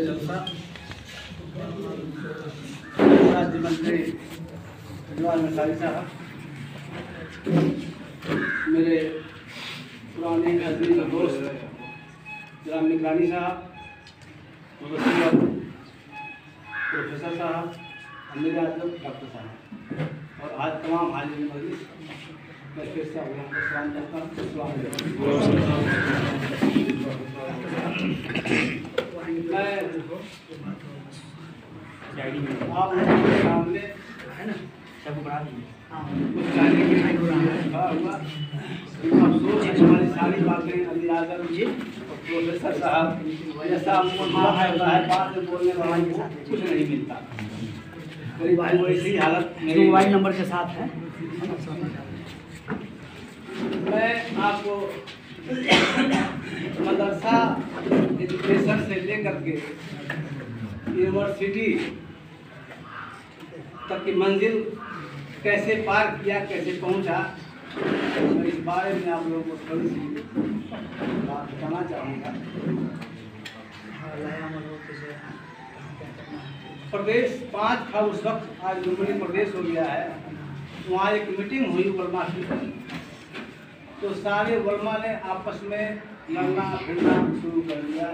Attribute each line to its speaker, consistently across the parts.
Speaker 1: जलसा राज्य मंत्री जवाहर निसारी साहब, मेरे पुराने अजीज दोस्त जनाब निगरानी साहब, प्रोफेसर साहब, अमीर आजम, डॉक्टर साहब और आज तमाम हाजिर मजलिस मैं फिर से आपको सलाम करता हूँ। आप लोगों के सामने है ना सब बड़ा कुछ जाने के लिए हुआ अफसोस है, हमारी सारी बातें अमीर आजम जी और प्रोफेसर साहब जैसा आपको है बात में बोलने वाले को कुछ नहीं मिलता। मेरी भाई वो इसी हालत मेरे मोबाइल नंबर के साथ है। मैं आपको मदरसा एजुकेशन से लेकर के यूनिवर्सिटी तक की मंजिल कैसे पार किया, कैसे पहुंचा, तो इस बारे में आप लोगों को थोड़ी सी बात बताना चाहूँगा। प्रदेश 5 था उस वक्त, आज लुम्बिनी प्रदेश हो गया है। वहाँ एक मीटिंग हुई वर्मा की, तो सारे वर्मा ने आपस में लड़ना भिड़ना शुरू कर दिया।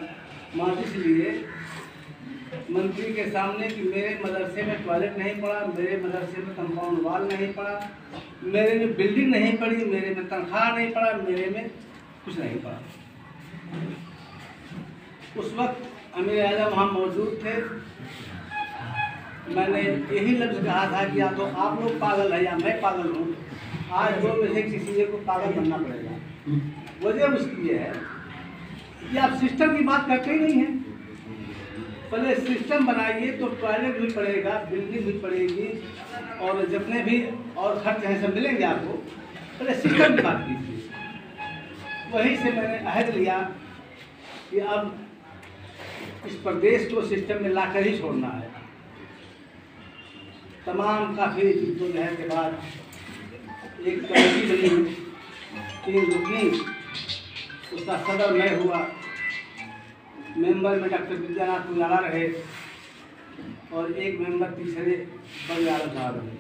Speaker 1: इसलिए मंत्री के सामने कि मेरे मदरसे में टॉयलेट नहीं पड़ा, मेरे मदरसे में कंपाउंड वाल नहीं पड़ा, मेरे में बिल्डिंग नहीं पड़ी, मेरे में तनख्वाह नहीं पड़ा, मेरे में कुछ नहीं पड़ा। उस वक्त अमीर आजम वहाँ मौजूद थे। मैंने यही लफ्ज़ कहा था कि या तो आप लोग पागल है या मैं पागल हूँ। आज दो में से किसी एक को पागल बनना पड़ेगा। वजह उसकी ये है कि आप सिस्टम की बात करते ही नहीं हैं। पहले सिस्टम बनाइए तो टॉयलेट भी पड़ेगा, बिल्डिंग भी पड़ेगी और जितने भी और खर्च हैं सब मिलेंगे आपको। पहले सिस्टम की बात कीजिए। वहीं से मैंने अहद लिया कि अब इस प्रदेश को सिस्टम में लाकर ही छोड़ना है। तमाम काफ़ी जद्दोजहद के बाद एक कमेटी बनी, 3 रुकनी, उसका सदर मैं हुआ, मेंबर में डॉक्टर विद्यानाथ पुजारा रहे और एक मेंबर तीसरे बलियार साहब रहे।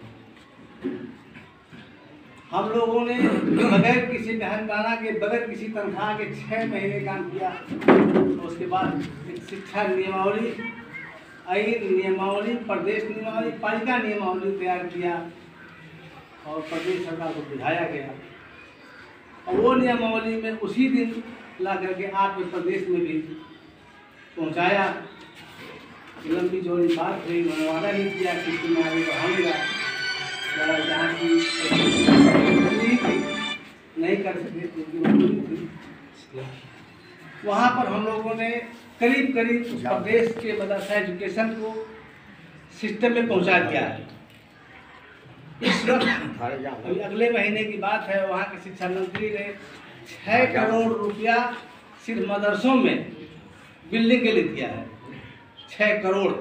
Speaker 1: हम लोगों ने बगैर किसी मेहनताना के, बगैर किसी तनख्वाह के 6 महीने काम किया। उसके बाद एक शिक्षा नियमावली, आईन नियमावली, प्रदेश नियमावली, पालिका नियमावली तैयार किया और प्रदेश सरकार को बुझाया गया। और वो नियमावली में उसी दिन ला करके आपके प्रदेश में भी पहुंचाया। लंबी चौड़ी बात हुई, उन्होंने वादा नहीं किया कि मैं आगे बढ़ाऊँगा। जहाँ की नहीं कर सके वहाँ पर हम लोगों ने करीब प्रदेश के मदरसा एजुकेशन को सिस्टम में पहुँचा दिया है। इस वक्त अगले महीने की बात है, वहाँ के शिक्षा मंत्री ने 6 करोड़ रुपया सिर्फ मदरसों में बिल्डिंग के लिए दिया है। 6 करोड़।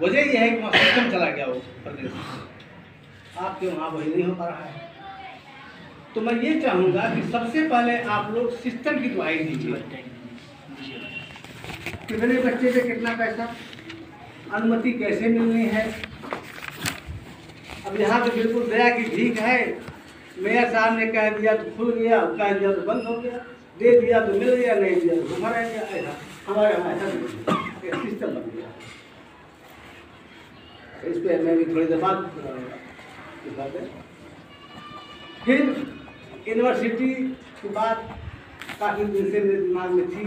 Speaker 1: वजह यह है कि वहाँ सिस्टम चला गया वो प्रदेश, आपके वहाँ वही नहीं हो पा रहा है। तो मैं ये चाहूँगा कि सबसे पहले आप लोग सिस्टम की दुआई दीजिए। कितने बच्चे से कितना पैसा, अनुमति कैसे मिलनी है। अब यहाँ पे बिल्कुल दया की भीख है। मेयर साहब ने कह दिया तो खुल गया, कह दिया तो बंद हो गया, दे दिया तो मिल गया, नहीं दिया तो घुमा रह गया। ऐसा हमारे यहाँ ऐसा सिस्टम बन गया। इस पर मैं भी थोड़ी देर बाद फिर यूनिवर्सिटी की बात काफ़ी दिन से मेरे दिमाग में थी।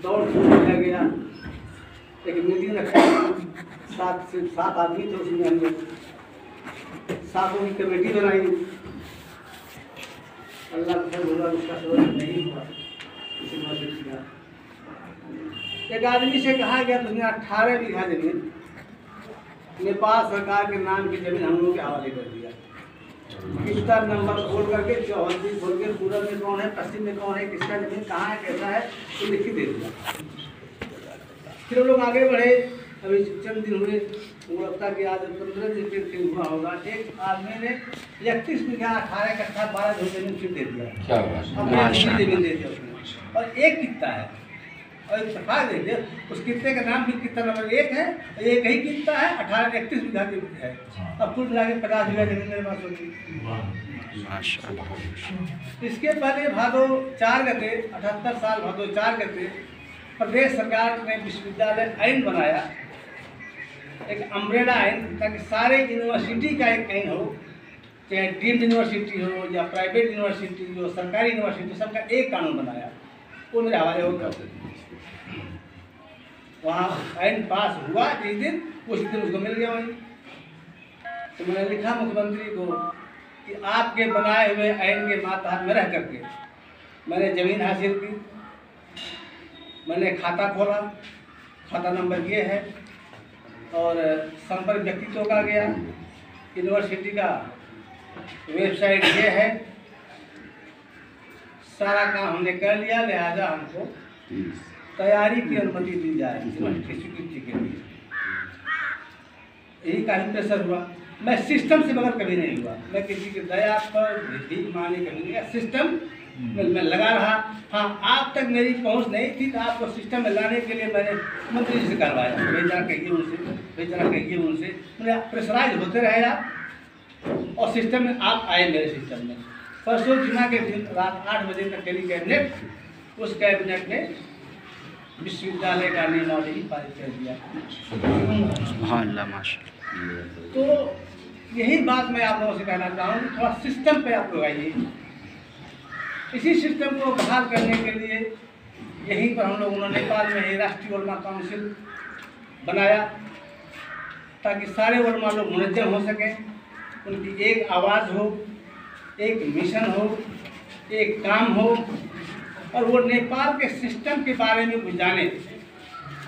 Speaker 1: दौड़ किया गया, एक मीटिंग रखा, 7 आदमी थे उसमें, हमने 7 की कमेटी बनाई। अल्लाह का हुआ, उसका सवाल नहीं हुआ। एक आदमी से कहा गया तुमने 18 बीघा जमीन नेपाल सरकार के नाम की जमीन हम लोग के हवाले कर दिया। किसका नंबर खोल करके, चौहद्दी खोल के, पूरब में कौन है, पश्चिम में कौन है, किसका जमीन कहाँ है, कैसा है, तो लिख के दे दिया। फिर हम लोग आगे बढ़े। अभी चंद दिन हुए, लगता कि आज 15 दिन फिर हुआ होगा। एक आदमी ने 31 बीघा 18 कट्ठा 12 जमीन फिर दे दिया। अपनी जमीन दे दिया उसने। और एक कित्ता है, और इत्तेफाक देखिए उस कित्ते का नाम भी कित्ता नंबर 1 है, एक ही कित्ता है, 38 बीघा की है। अब कुल मिला के 50 बीघा जमीन मेरे पास होगी। इसके पहले भादो 4 गते 78 साल भादो 4 गते प्रदेश सरकार ने विश्वविद्यालय आइन बनाया, एक अम्ब्रेला आइन, ताकि सारे यूनिवर्सिटी का एक आइन हो, चाहे डीम्ड यूनिवर्सिटी हो या प्राइवेट यूनिवर्सिटी हो, सरकारी यूनिवर्सिटी, सबका एक कानून बनाया। वो मेरे हवाले हो गया। वहाँ आइन पास हुआ जिस दिन, उसी दिन उसको मिल गया वहीं। तो मैंने लिखा मुख्यमंत्री को कि आपके बनाए हुए आइन के मातहत में रह करके मैंने ज़मीन हासिल की, मैंने खाता खोला, खाता नंबर ये है, और संपर्क व्यक्तित्व का गया, यूनिवर्सिटी का वेबसाइट ये है, सारा काम हमने कर लिया, लिहाजा हमको तैयारी की अनुमति दी जाए स्वीकृति के लिए। यही काफ़ी प्रेशर हुआ। मैं सिस्टम से बगैर कभी नहीं हुआ, मैं किसी की दया पर भीख मांगे कभी नहीं गया। सिस्टम में लगा रहा। हाँ, आप तक मेरी पहुंच नहीं थी तो आपको सिस्टम में लाने के लिए मैंने मंत्री जी से करवाया, भेजना कहिए उनसे, भेजना कहिए उनसे, मैंने प्रेशराइज होते रहे आप, और सिस्टम में आप आए मेरे सिस्टम में। परसों जुमा के दिन रात 8 बजे तक चली कैबिनेट, उस कैबिनेट ने विश्वविद्यालय का नियमावली पारित कर दिया। तो यही बात मैं आप लोगों से कहना चाहूँगी, थोड़ा सिस्टम पे आप लोग आइए। इसी सिस्टम को बहाल करने के लिए यहीं पर हम लोगों ने नेपाल में ही राष्ट्रीय उलमा काउंसिल बनाया, ताकि सारे उलमा लोग मुनज्जम हो सकें, उनकी एक आवाज़ हो, एक मिशन हो, एक काम हो, और वो नेपाल के सिस्टम के बारे में कुछ जाने।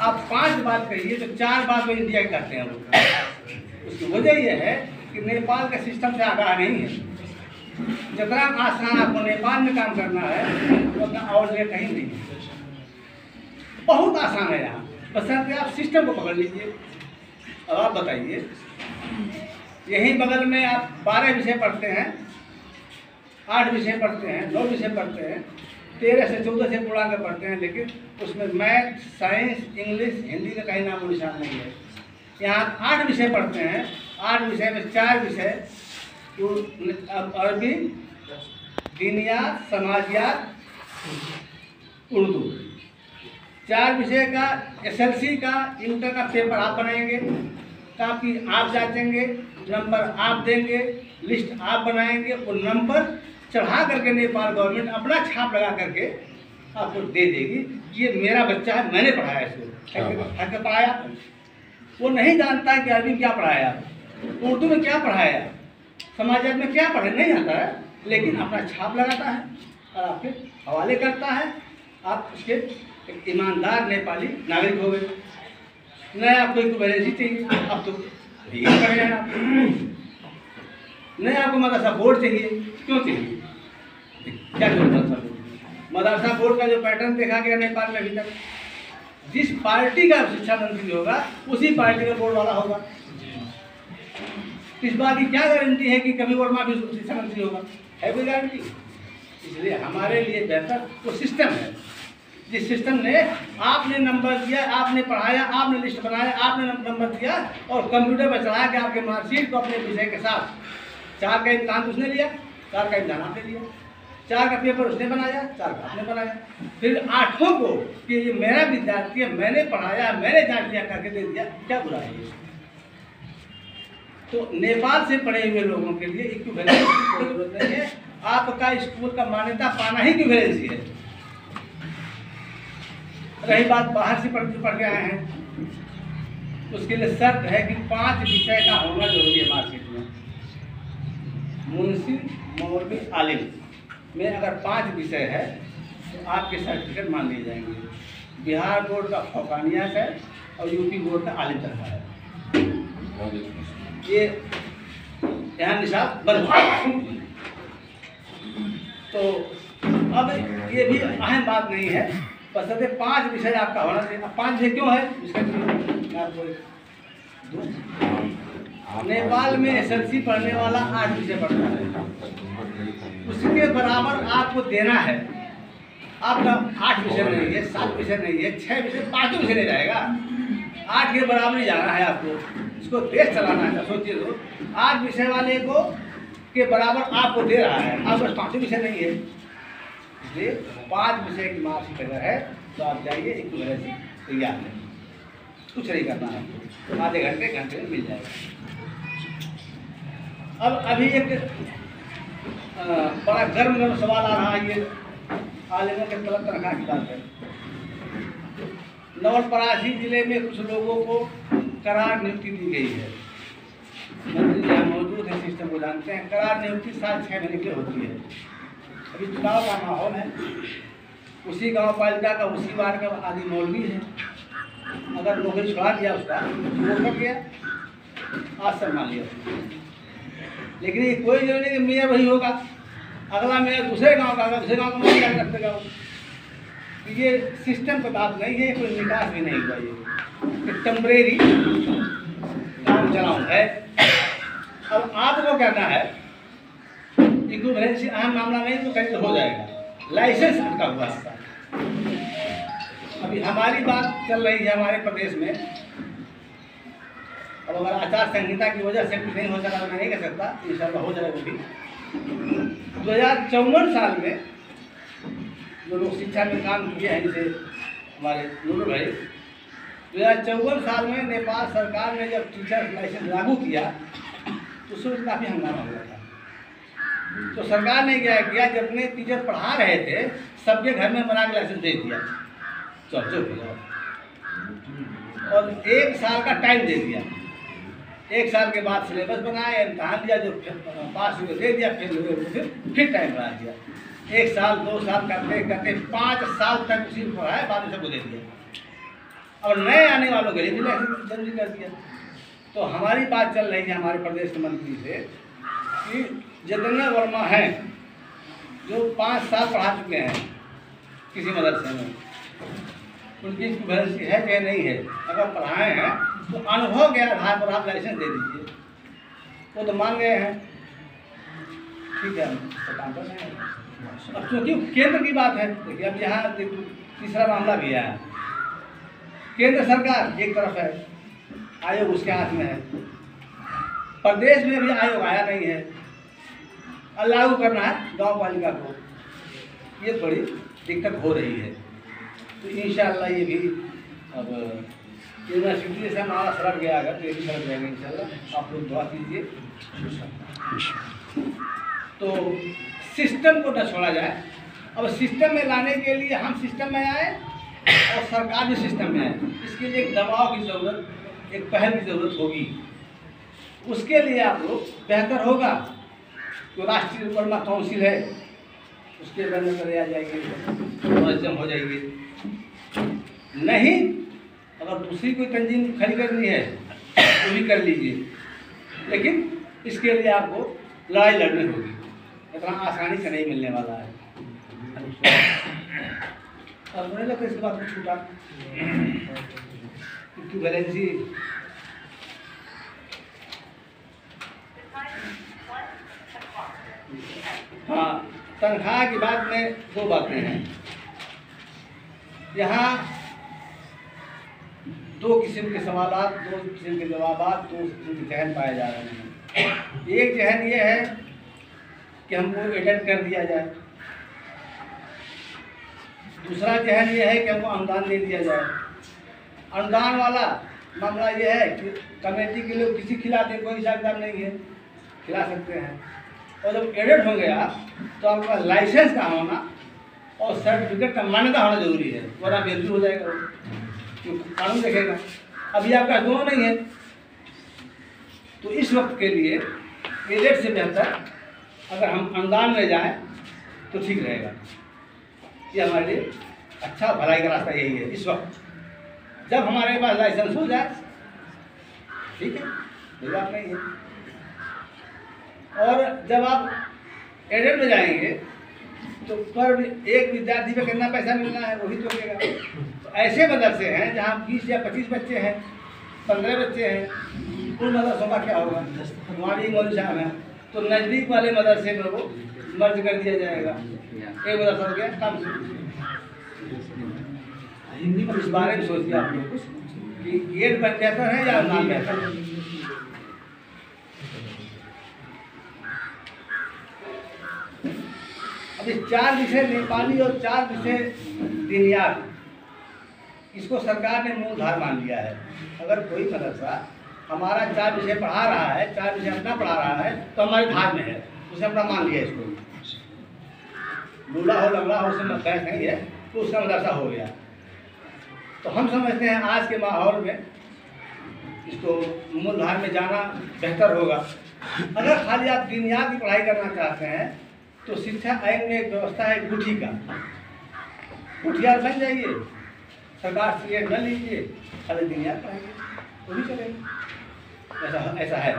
Speaker 1: आप 5 बात कहिए तो 4 बात वो इंडिया करते हैं लोग। उसकी वजह यह है कि नेपाल के सिस्टम से आगाह नहीं है। जितना आसान आपको नेपाल में काम करना है उतना और जगह कहीं नहीं है। बहुत आसान है यहाँ, बशर्ते आप सिस्टम को पकड़ लीजिए। अब आप बताइए, यहीं बगल में आप 12 विषय पढ़ते हैं, 8 विषय पढ़ते हैं, 9 विषय पढ़ते हैं, 13 से 14 से पूर्णांक पढ़ते हैं, लेकिन उसमें मैथ, साइंस, इंग्लिश, हिंदी का कहीं नामो निशान नहीं है। यहाँ 8 विषय पढ़ते हैं, 8 विषय में 4 विषय अरबी, दीनियात, समाजियात, उर्दू, 4 विषय का SLC का इंटर का पेपर आप बनाएंगे, ताकि आप जांचेंगे, नंबर आप देंगे, लिस्ट आप बनाएंगे, और नंबर चढ़ा करके नेपाल गवर्नमेंट अपना छाप लगा करके आपको दे देगी। ये मेरा बच्चा है, मैंने पढ़ाया इसको, हक पढ़ाया। वो नहीं जानता है कि अरबी क्या पढ़ाया, उर्दू में क्या पढ़ाया, समाजियात में क्या पढ़े, नहीं आता है, लेकिन अपना छाप लगाता है और आपके हवाले करता है। आप उसके एक ईमानदार नेपाली नागरिक हो गए। नया आपको इक्विवेलेंसी चाहिए, अब तो ये पढ़े हैं आप। नया आपको मदरसा बोर्ड चाहिए, क्यों चाहिए, क्या जरूरत है? मदरसा बोर्ड का जो पैटर्न देखा गया नेपाल में अभी तक, जिस पार्टी का शिक्षा मंत्री होगा उसी पार्टी का बोर्ड वाला होगा। इस बात की क्या गारंटी है कि कभी वर्मा भी शिक्षा मंत्री होगा? है कोई गारंटी? इसलिए हमारे लिए बेहतर वो सिस्टम है, जिस सिस्टम ने आपने नंबर दिया, आपने पढ़ाया, आपने लिस्ट बनाया, आपने नंबर दिया, और कंप्यूटर पर चढ़ा के आपके मार्कशीट को अपने विषय के साथ 4 का इम्तहान उसने लिया, 4 का इम्तहान आपने लिया, 4 का पेपर उसने बनाया, 4 का आपने बनाया, फिर 8वां को कि ये मेरा विद्यार्थी है, मैंने पढ़ाया, मैंने जांच लिया करके दे दिया, क्या बुरा है? तो नेपाल से पढ़े हुए लोगों के लिए इक्विवेलेंसी की कोई जरूरत नहीं है। आपका स्कूल का मान्यता पाना ही इक्विवेलेंसी है। रही बात बाहर से पढ़ के आए हैं, उसके लिए शर्त है कि 5 विषय का होना जरूरी है मार्कशीट में। मुंशी, मौलवी, आलिम में अगर 5 विषय है तो आपके सर्टिफिकेट मान लिए जाएंगे। बिहार बोर्ड का फौकानियात है और यूपी बोर्ड का आलिम तनख्वाह है। ये यहाँ निशाब बंद। तो अब ये भी अहम बात नहीं है, बस 5 विषय आपका होना चाहिए। 5 विषय क्यों है इसका नेपाल में SLC पढ़ने वाला 8 विषय पढ़ता है, उसके बराबर आपको देना है। आपका 8 विषय नहीं है, 7 विषय नहीं है, 6 विषय, 5 विषय नहीं रहेगा। 8 के बराबर ही जाना है आपको, इसको देश चलाना है। सोचिए तो 8 विषय वाले को के बराबर आपको दे रहा है, आपके पास 5 विषय नहीं है। इसलिए 5 विषय की मार्कशीट अगर है तो आप जाइए इक्विवेलेंसी तैयार है, कुछ नहीं करना है, आधे घंटे में मिल जाएगा। अब अभी एक बड़ा गर्म सवाल आ रहा है, ये आलिमों के तलब तनख्वाह की बात है। नवलपरासी जिले में कुछ लोगों को करार नियुक्ति दी गई है। मंत्री यहाँ मौजूद है, सिस्टम को जानते हैं। करार नियुक्ति 6 महीने की होती है। अभी चुनाव का माहौल है, उसी गांव पालिका का, उसी वार्ड का आदि मौलवी है। अगर नौकरी छुड़ा दिया उसका तो वो कर गया, आज सम्मान लिया। लेकिन ये कोई जरूरी नहीं कि मेयर वही होगा, अगला मेयर दूसरे गांव का, दूसरे गांव का मेयर रखेगा। ये सिस्टम की बात नहीं है, कोई विकास भी नहीं हुआ। ये टेम्परेरी काम चलाऊ है। अब आपको कहना है इक्विवेलेंसी आम मामला नहीं तो कहीं हो जाएगा, लाइसेंस अटका हुआ है। अभी हमारी बात चल रही है हमारे प्रदेश में। अब अगर आचार संहिता की वजह से कुछ नहीं हो सका तो मैं नहीं कह सकता, इंशाल्लाह हो जाएगा। भी 2054 साल में जो लोग शिक्षा में काम किए हैं, जैसे हमारे नूर भाई, 2054 साल में नेपाल सरकार ने जब टीचर लाइसेंस लागू किया तो उसमें काफ़ी हंगामा हुआ था। तो सरकार ने क्या किया, जितने टीचर पढ़ा रहे थे सबके घर में बना के लाइसेंस दे दिया, चलो और 1 साल का टाइम दे दिया। 1 साल के बाद सिलेबस बनाया, इम्तहान दिया, जो पास हुए दे दिया, फिर टाइम बढ़ा दिया। 1 साल 2 साल करते करते 5 साल तक उसी को पढ़ाया, बाद में सबको दे दिया। और नए आने वालों के लिए भी लाइसेंस जल्दी कर दिया। तो हमारी बात चल रही है हमारे प्रदेश के मंत्री से कि जितने वर्मा हैं जो 5 साल पढ़ा चुके हैं किसी मदरसे में, उनकी इक्विवेलेंसी है कि नहीं है। अगर पढ़ाए हैं तो अनुभव के आधार पर आप लाइसेंस दे दीजिए। वो तो मान गए हैं, ठीक है, तो काम कर रहे हैं। अब क्योंकि केंद्र की बात है, देखिए अब यहाँ तीसरा मामला भी है। केंद्र सरकार एक तरफ है, आयोग उसके हाथ में है, प्रदेश में भी आयोग आया नहीं है, और लागू करना है गांव पालिका को। ये थोड़ी दिक्कत हो रही है। तो इंशाल्लाह ये भी अब यूनिवर्सिटी से हमारा सड़क गया, अगर तो ये भी सड़क जाएगा इंशाल्लाह। आप लोग दुआ कीजिए। तो सिस्टम को न छोड़ा जाए। अब सिस्टम में लाने के लिए हम सिस्टम में आए और सरकार भी सिस्टम में आए। इसके लिए एक दबाव की ज़रूरत, एक पहल की ज़रूरत होगी। उसके लिए आप लोग बेहतर होगा जो राष्ट्रीय वर्मा काउंसिल है उसके बनने करे आ जाएंगे, मुनज़्ज़म हो जाएंगे। नहीं, अगर दूसरी कोई तंजीम खड़ी करनी है तो भी कर लीजिए, लेकिन इसके लिए आपको लड़ाई लड़नी होगी। इतना आसानी से नहीं मिलने वाला है। और मुझे लगता है इसके बाद कुछ छूटा इक्विवेलेंसी हाँ, तनख्वाह की बात में 2 बातें हैं। यहाँ 2 किस्म के सवालात, 2 किस्म के जवाबात, 2 किस्म के जहन पाए जा रहे हैं। एक जहन ये है कि हमको एडेड कर दिया जाए, दूसरा जहन ये है कि हमको अनुदान दे दिया जाए। अनुदान वाला मामला ये है कि कमेटी के लोग किसी खिलाते, कोई हिसाब किताब नहीं है, खिला सकते हैं। और जब एडेड हो गया तो आपका लाइसेंस का होना और सर्टिफिकेट का मान्यता होना जरूरी है, वरना बेइज्जती हो जाएगा, क्योंकि कानून देखेगा। अभी आपका दोनों नहीं है, तो इस वक्त के लिए एडेड से बेहतर अगर हम अनुदान में जाएं तो ठीक रहेगा। ये हमारे लिए अच्छा भलाई का रास्ता यही है। इस वक्त जब हमारे पास लाइसेंस हो जाए, ठीक है, कोई बात नहीं है। और जब आप एडेड में जाएंगे तो पर एक विद्यार्थी पे कितना पैसा मिलना है वही तो देगा। तो ऐसे मदरसे हैं जहाँ 20 या 25 बच्चे हैं, 15 बच्चे हैं, कुल मदरसों का क्या होगा? वहाँ भी मौलवी साहब हैं, तो नज़दीक वाले मदरसे में वो मर्ज कर दिया जाएगा। एक मदरसा हो गया कम से हिंदी में इस बारे में सोचिए आप लोग कि गेट बेहतर है या नाम बेहतर है। अब इस 4 विषय नेपाली और 4 विषय दिनियात, इसको सरकार ने मूलधार मान लिया है। अगर कोई मदरसा हमारा 4 विषय पढ़ा रहा है, 4 विषय अपना पढ़ा रहा है, तो हमारे धार में है, उसे अपना मान लिया इसको। लूला हो लंगड़ा हो उससे बहस नहीं है, तो उसका मदरसा हो गया। तो हम समझते हैं आज के माहौल में इसको मूलधार में जाना बेहतर होगा। अगर खाली आप दिनियात की पढ़ाई करना चाहते हैं तो शिक्षा आयोग में एक व्यवस्था है गुठी का, गुठियार बन जाइए, सरकार से न लीजिए, खाली दिनियात पढ़ाइए, वो भी चलेगा। ऐसा है।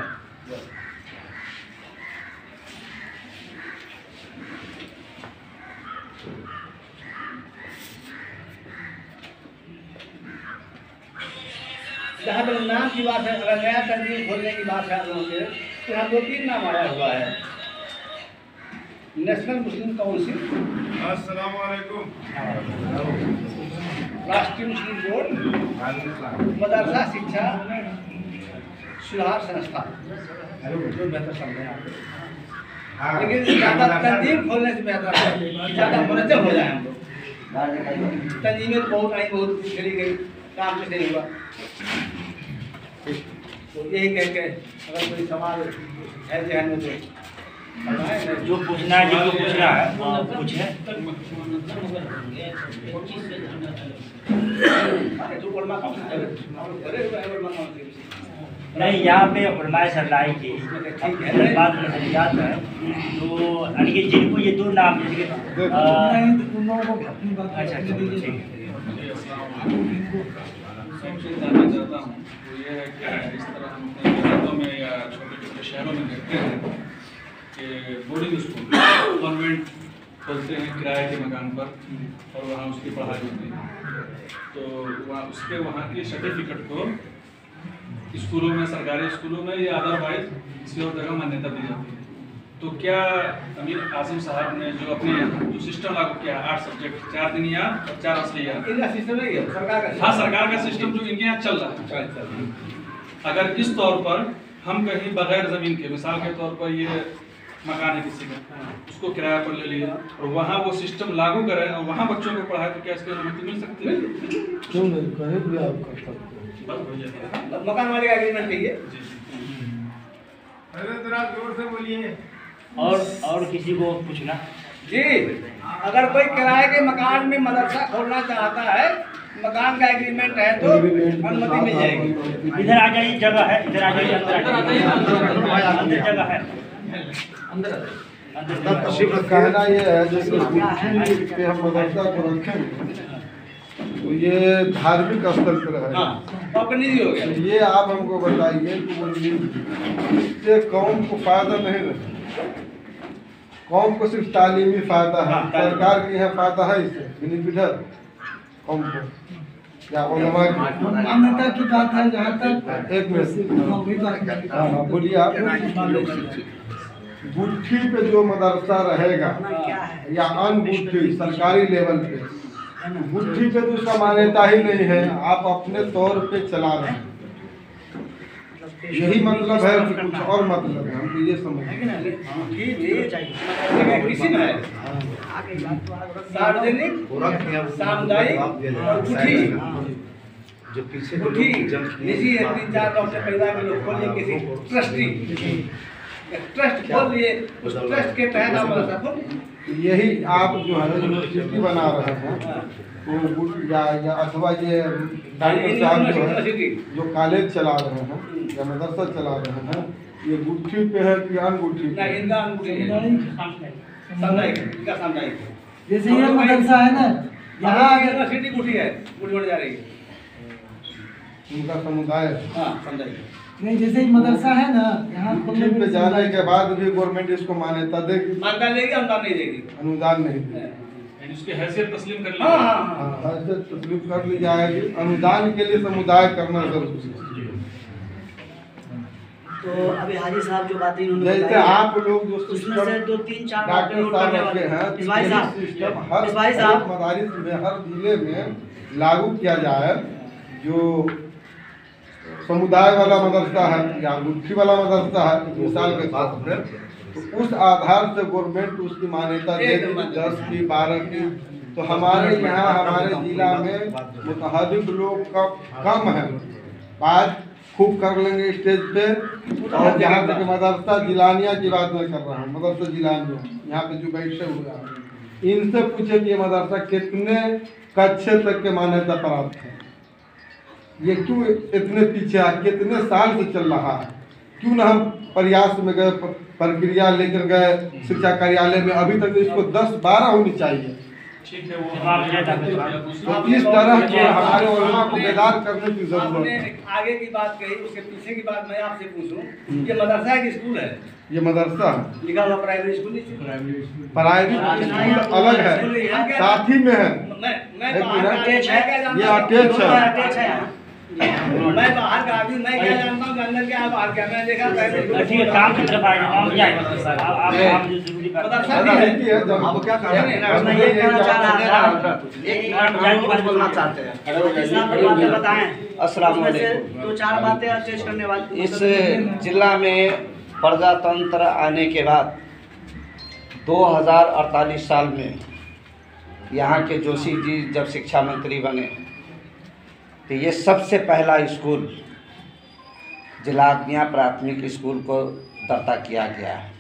Speaker 1: जहाँ तक नाम की बात है, अगर नया तंजीम खोलने की बात है लोगों से, तो यहाँ 2-3 नाम आया हुआ है। नेशनल मुस्लिम काउंसिल,
Speaker 2: अस्सलाम वालेकुम,
Speaker 1: राष्ट्रीय मुस्लिम बोर्ड, मदरसा शिक्षा सुधार संस्था, जो बेहतर समझे आप। लेकिन ज़्यादा तंजीम खोलने से बेहतर है, ज़्यादा मुनज़्ज़म हो जाए हम लोग। तंजीमें तो बहुत आई, बहुत चली गई, काम से नहीं हुआ। तो यही कह के अगर कोई सवाल है जहन में तो
Speaker 3: जो पूछना है, जिसको पूछना है पूछे। नहीं, यहाँ पे उलमाए सरलाई की बात नजरियात है, तो यानी कि जिनको ये 2 नाम जैसे कि अच्छा
Speaker 2: जानना चाहता हूँ तो ये है कि इस तरह हम अपने देहातों में या छोटे छोटे शहरों में देखते हैं कि बोर्डिंग स्कूल कॉन्वेंट खोलते हैं किराए के मकान पर और वहाँ उसकी पढ़ाई होती है। तो वहाँ की सर्टिफिकेट को स्कूलों में, सरकारी स्कूलों में या अदरवाइज किसी और जगह मान्यता दी जाती है। तो क्या अमीर आसिम साहब ने जो अपने जो सिस्टम लागू किया, 8 सब्जेक्ट, 4 दिनियात और 4 असलियात,
Speaker 1: इनका सिस्टम है सरकार का?
Speaker 2: हाँ, सरकार का सिस्टम जो इनके यहाँ चल रहा है। अगर इस तौर पर हम कहीं बगैर ज़मीन के, मिसाल के तौर पर ये मकान है किसी का, उसको किराया पर ले लिया और वहाँ वो सिस्टम लागू करें और वहाँ बच्चों को पढ़ाए, तो क्या इसकी अनुमति मिल सकती है?
Speaker 4: क्यों नहीं, कहीं भी आप कर सकते
Speaker 2: बस
Speaker 1: मकान वाले का एग्रीमेंट चाहिए।
Speaker 2: जोर से बोलिए।
Speaker 3: और किसी को पूछना
Speaker 1: जी, अगर कोई किराए के मकान में मदरसा खोलना चाहता है, मकान का एग्रीमेंट है, तो अनुमति मिल जाएगी।
Speaker 3: इधर आ जाइए, जगह है, इधर आ जाइए, अंदर जगह है, अंदर।
Speaker 4: कहना ये है, जैसे गुठी पे हम मदरसा को रखें तो ये धार्मिक स्थल पर है।
Speaker 1: हाँ, निजी हो गया।
Speaker 4: ये आप हमको बताइए कि वो इससे कौम को फायदा नहीं रहे, कौम को सिर्फ तालीमी फायदा है, सरकार के यहाँ फायदा है, इससे बेनिफिट है कौम को या
Speaker 5: मान्यता की बात है। जहाँ तक
Speaker 4: एक मिनट, हाँ बोलिए आप। गुठी पे जो मदरसा रहेगा या अनगुठी सरकारी लेवल पे, गुठी पे तो उसका मान्यता ही नहीं है, आप अपने तौर पे चला रहे हैं, यही मतलब है कि कुछ और मतलब है, हमको ये समझ।
Speaker 1: किसी में सार्वजनिक, सामुदायिक और गुठी,
Speaker 6: जो पीछे
Speaker 1: गुठी निजी है, 3-4 डॉक्टर परिवार के लोग खोलिए, किसी ट्रस्टी ट्रस्ट खोल लिए, उस ट्रस्ट के तहत आप मदरसा खोलिए।
Speaker 4: यही आप जो है यूनिवर्सिटी बना रहे हैं, तो या अथवा ये डॉक्टर साहब जो है जो कॉलेज चला रहे हैं या मदरसा चला रहे हैं, ये गुठी पे है कि अनगुठी पे?
Speaker 1: नहीं, इनका अनगुठी है, सामुदायिक, इनका सामुदायिक है।
Speaker 5: जैसे ये मदरसा है ना,
Speaker 1: यहाँ यूनिवर्सिटी गुठी है, गुठी बढ़ जा रही है,
Speaker 4: उनका समुदाय।
Speaker 1: हाँ सामुदायिक।
Speaker 5: नहीं, जैसे ही मदरसा है ना, यहाँ
Speaker 4: गुठी पे जाने के बाद भी गवर्नमेंट इसको मान्यता देगी?
Speaker 1: मान्यता देगी, अनुदान नहीं देगी।
Speaker 4: अनुदान नहीं देगी,
Speaker 2: उसकी हैसियत तस्लीम कर ली।
Speaker 1: हाँ हाँ हाँ,
Speaker 4: ऐसे तस्लीम कर ली जाएगी। अनुदान के लिए समुदाय करना जरूरी है।
Speaker 7: तो अभी हाजी साहब जो बातें इन्होंने
Speaker 4: जैसे
Speaker 7: बताई हैं,
Speaker 4: आप लोग जो
Speaker 7: उसमें से 2-3-4 बातें
Speaker 4: डॉक्टर
Speaker 7: नोट
Speaker 4: साहब
Speaker 7: करने
Speaker 4: रखे
Speaker 7: वाले
Speaker 4: हैं,
Speaker 7: इस्माइल साहब,
Speaker 4: सिस्टम हर
Speaker 7: इस्माइल साहब,
Speaker 4: मदारिस में, हर जिले में लागू किया जाए। जो समुदाय वाला मदरसा है या अंगूठी वाला मदरसा है, मिसाल के तौर पर, तो उस आधार से गवर्नमेंट उसकी मान्यता देगी 10 की 12 की। तो हमारे यहाँ हमारे जिला में मुतहदिब लोग कम है। बात खूब कर लेंगे स्टेज पे। और जहाँ तक मदरसा जिलानिया की बात मैं कर रहा हूँ, मदरसा जिलानिया यहाँ पे जो बैठे हुए हैं, इनसे पूछे कि ये मदरसा कितने कक्षे तक के मान्यता प्राप्त है, ये क्यों इतने पीछे है, कितने साल से चल रहा है, क्यों ना हम प्रयास में गए, प्रक्रिया लेकर गए शिक्षा कार्यालय में, अभी तक इसको 10-12 होनी चाहिए।
Speaker 2: ठीक है, वो
Speaker 4: तो इस तरह के हमारे उलमा को बेदार करने की जरूरत
Speaker 1: आपने
Speaker 4: है।
Speaker 1: आगे की बात कही, उसके पीछे की बात मैं आपसे पूछूं, ये मदरसा है कि स्कूल है?
Speaker 4: ये मदरसा
Speaker 1: लिखा हुआ प्राइमरी स्कूल
Speaker 4: प्राइवेट स्कूल अलग है, साथ ही में है।
Speaker 1: मैं
Speaker 4: एक
Speaker 1: बाहर का
Speaker 4: मिनट,
Speaker 1: आदमी, मैं क्या जानता
Speaker 4: ये
Speaker 1: हूं?
Speaker 4: अटैच है।
Speaker 1: मैं बाहर का आदमी, मैं क्या जानता हूँ अंदर क्या है बाहर क्या, मैंने देखा प्राइमरी स्कूल।
Speaker 3: ठीक है, काम की तरफ आइए, आप जाइए। आप जो जरूरी बात
Speaker 1: मदरसा भी है।
Speaker 4: आपको क्या
Speaker 7: मैं ये कहना चाह रहा था,
Speaker 6: बोलना चाहते हैं।
Speaker 7: हाजी साहब की बातें बताएं,
Speaker 6: अस्सलाम
Speaker 7: उसमें से
Speaker 6: वालेकुम।
Speaker 7: 2-4 बातें अटैच करने वाली।
Speaker 6: इस जिला में प्रजातंत्र आने के बाद 2048 साल में यहाँ के जोशी जी जब शिक्षा मंत्री बने, तो ये सबसे पहला स्कूल जिला प्राथमिक स्कूल को दर्ता किया गया है।